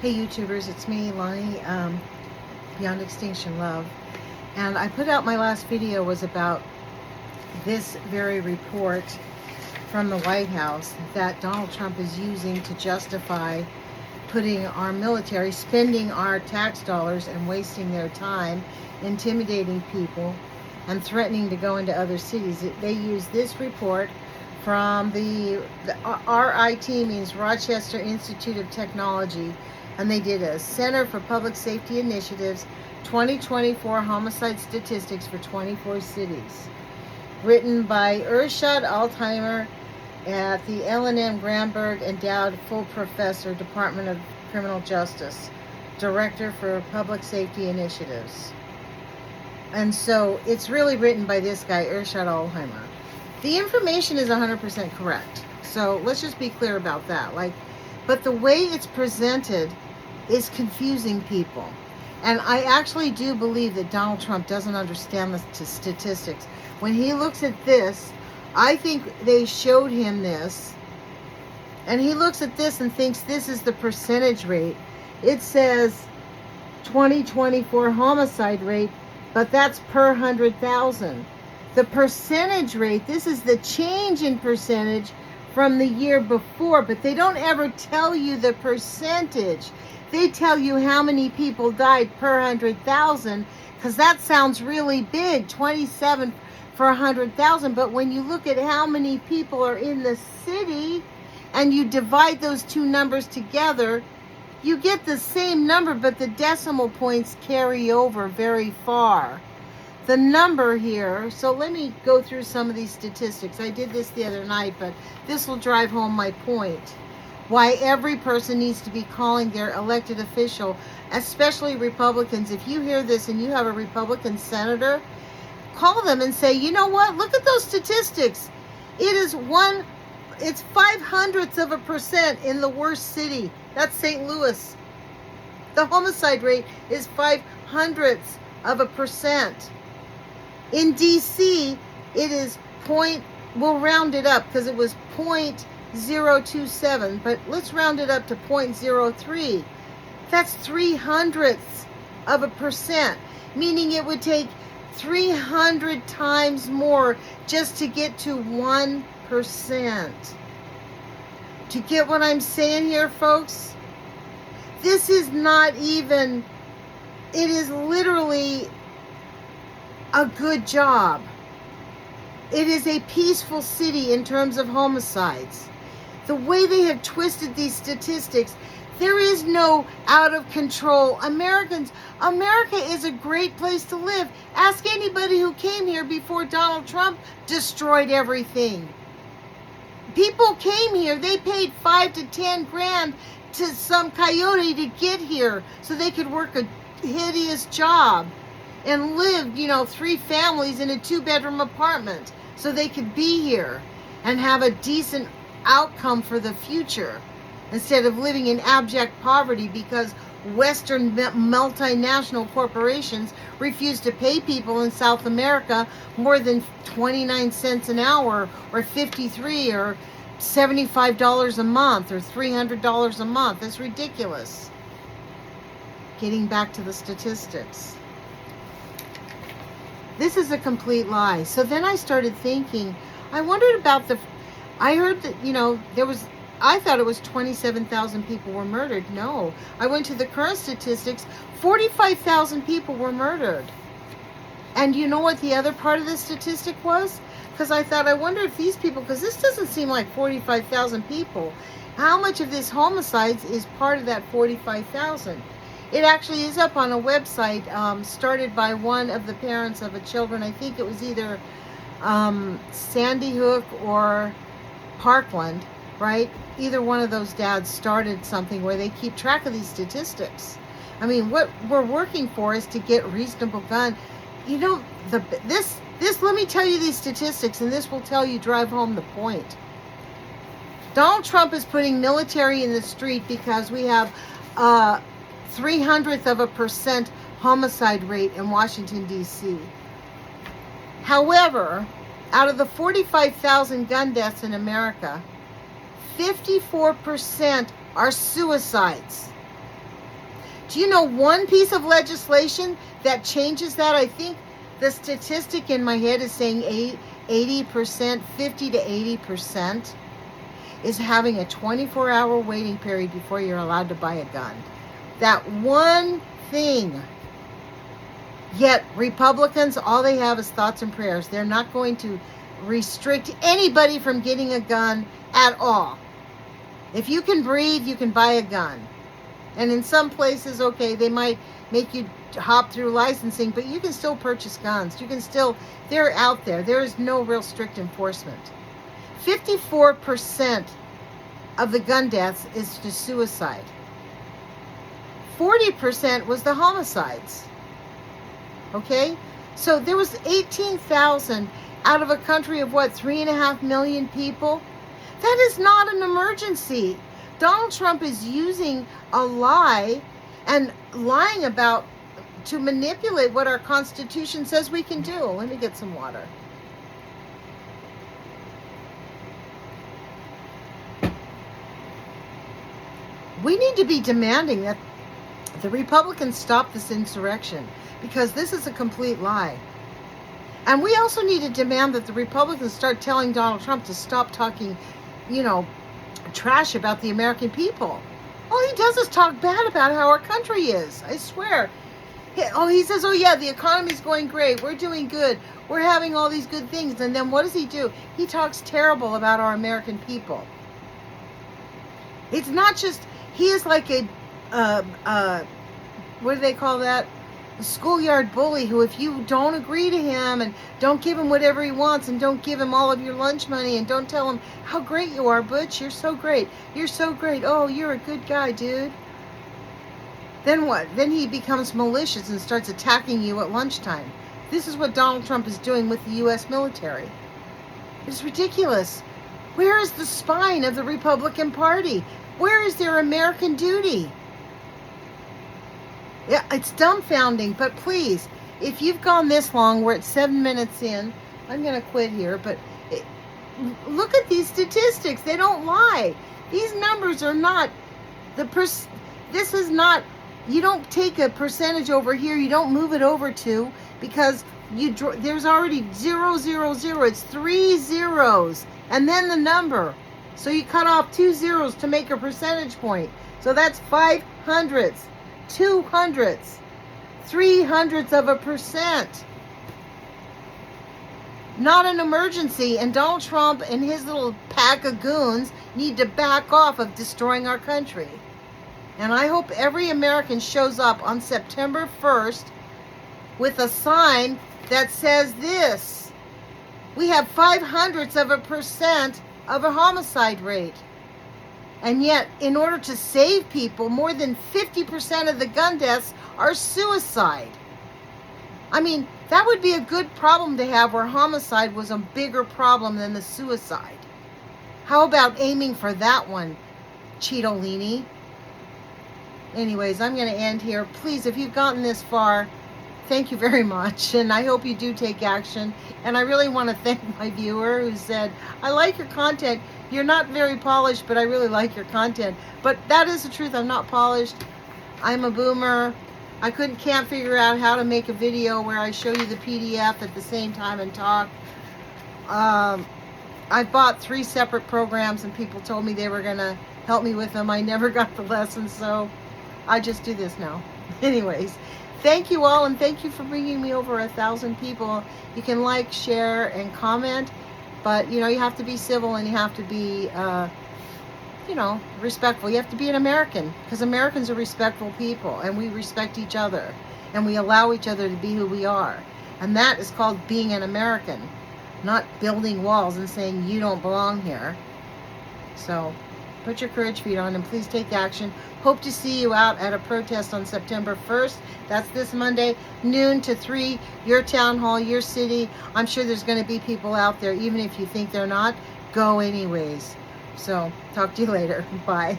Hey YouTubers, it's me, Lonnie, Beyond Extinction Love. And I put out my last video was about this very report from the White House that Donald Trump is using to justify putting our military, spending our tax dollars and wasting their time, intimidating people and threatening to go into other cities. They use this report from the RIT means Rochester Institute of Technology, and they did a Center for Public Safety Initiatives 2024 homicide statistics for 24 cities, written by Irshad Altheimer at the L&M Gramberg Endowed Full Professor, Department of Criminal Justice, Director for Public Safety Initiatives. And so it's really written by this guy, Irshad Altheimer. The information is 100% correct. So let's just be clear about that. But the way it's presented is confusing people. And I actually do believe that Donald Trump doesn't understand the statistics. When he looks at this, I think they showed him this, and he looks at this and thinks this is the percentage rate. It says 2024 homicide rate, but that's per 100,000. The percentage rate, this is the change in percentage from the year before, but they don't ever tell you the percentage. They tell you how many people died per 100,000, because that sounds really big, 27 for 100,000. But when you look at how many people are in the city and you divide those two numbers together, you get the same number, but the decimal points carry over very far. The number here, so let me go through some of these statistics. I did this the other night, but this will drive home my point. Why every person needs to be calling their elected official, especially Republicans. If you hear this and you have a Republican senator, call them and say, you know what, look at those statistics. It's 0.05% in the worst city. That's St. Louis. The homicide rate is 0.05%. In DC, it is we'll round it up because it was 0.027, but let's round it up to 0.03. That's 0.03%, meaning it would take 300 times more just to get to 1%. Do you get what I'm saying here, folks? This is not even, it is literally a good job. It is a peaceful city in terms of homicides. The way they have twisted these statistics, there is no out of control. America is a great place to live. Ask anybody who came here before Donald Trump destroyed everything. People came here, they paid 5 to 10 grand to some coyote to get here so they could work a hideous job and live, 3 families in a 2-bedroom apartment so they could be here and have a decent outcome for the future instead of living in abject poverty because Western multinational corporations refuse to pay people in South America more than 29 cents an hour or 53 or $75 a month or $300 a month. That's ridiculous. Getting back to the statistics. This is a complete lie. So then I started thinking, I wondered about I heard that, I thought it was 27,000 people were murdered. No, I went to the current statistics, 45,000 people were murdered. And you know what the other part of the statistic was? Because I thought, I wonder if these people, because this doesn't seem like 45,000 people, how much of this homicides is part of that 45,000? It actually is up on a website started by one of the parents of a children. I think it was either Sandy Hook or Parkland, right? Either one of those dads started something where they keep track of these statistics. I mean, what we're working for is to get reasonable gun. This let me tell you these statistics, and this will drive home the point. Donald Trump is putting military in the street because we have 0.03% homicide rate in Washington, D.C. However, out of the 45,000 gun deaths in America, 54% are suicides. Do you know one piece of legislation that changes that? I think the statistic in my head is saying 80%, 50 to 80% is having a 24-hour waiting period before you're allowed to buy a gun. That one thing. Yet Republicans, all they have is thoughts and prayers. They're not going to restrict anybody from getting a gun at all. If you can breathe, you can buy a gun. And in some places, okay, they might make you hop through licensing, but you can still purchase guns. You can still, they're out there. There is no real strict enforcement. 54% of the gun deaths is to suicide. 40% was the homicides. Okay? So there was 18,000 out of a country of what, 3.5 million people? That is not an emergency. Donald Trump is using a lie and lying about to manipulate what our Constitution says we can do. Let me get some water. We need to be demanding that the Republicans stop this insurrection, because this is a complete lie. And we also need to demand that the Republicans start telling Donald Trump to stop talking, trash about the American people. All he does is talk bad about how our country is. I swear. He says, oh yeah, the economy's going great. We're doing good. We're having all these good things. And then what does he do? He talks terrible about our American people. It's not just, he is like a, what do they call that? A schoolyard bully who, if you don't agree to him and don't give him whatever he wants and don't give him all of your lunch money and don't tell him how great you are, Butch, you're so great. You're so great. Oh, you're a good guy, dude. Then what? Then he becomes malicious and starts attacking you at lunchtime. This is what Donald Trump is doing with the U.S. military. It's ridiculous. Where is the spine of the Republican Party? Where is their American duty? Yeah, it's dumbfounding, but please, if you've gone this long, we're at 7 minutes in, I'm going to quit here, but look at these statistics. They don't lie. These numbers are not, this is not, you don't take a percentage over here, you don't move it over to, because there's already 0, 0, 0. It's 3 zeros, and then the number. So you cut off 2 zeros to make a percentage point. So that's 5/100ths. 2/100ths, 3/100ths of a percent. Not an emergency, and Donald Trump and his little pack of goons need to back off of destroying our country. And I hope every American shows up on September 1st with a sign that says this: we have 5/100ths of a percent of a homicide rate. And yet, in order to save people, more than 50% of the gun deaths are suicide. I mean, that would be a good problem to have, where homicide was a bigger problem than the suicide. How about aiming for that one, Cheetolini? Anyways, I'm going to end here. Please, if you've gotten this far, thank you very much. And I hope you do take action. And I really want to thank my viewer who said, I like your content. You're not very polished, but I really like your content. But that is the truth. I'm not polished. I'm a boomer. I can't figure out how to make a video where I show you the PDF at the same time and talk. I bought 3 separate programs and people told me they were going to help me with them. I never got the lessons, so I just do this now. Anyways, thank you all, and thank you for bringing me over 1,000 people. You can like, share, and comment. But, you have to be civil, and you have to be, respectful. You have to be an American, because Americans are respectful people, and we respect each other, and we allow each other to be who we are. And that is called being an American, not building walls and saying you don't belong here. So put your courage feet on and please take action. Hope to see you out at a protest on September 1st. That's this Monday, noon to 3, your town hall, your city. I'm sure there's going to be people out there, even if you think they're not. Go anyways. So talk to you later. Bye.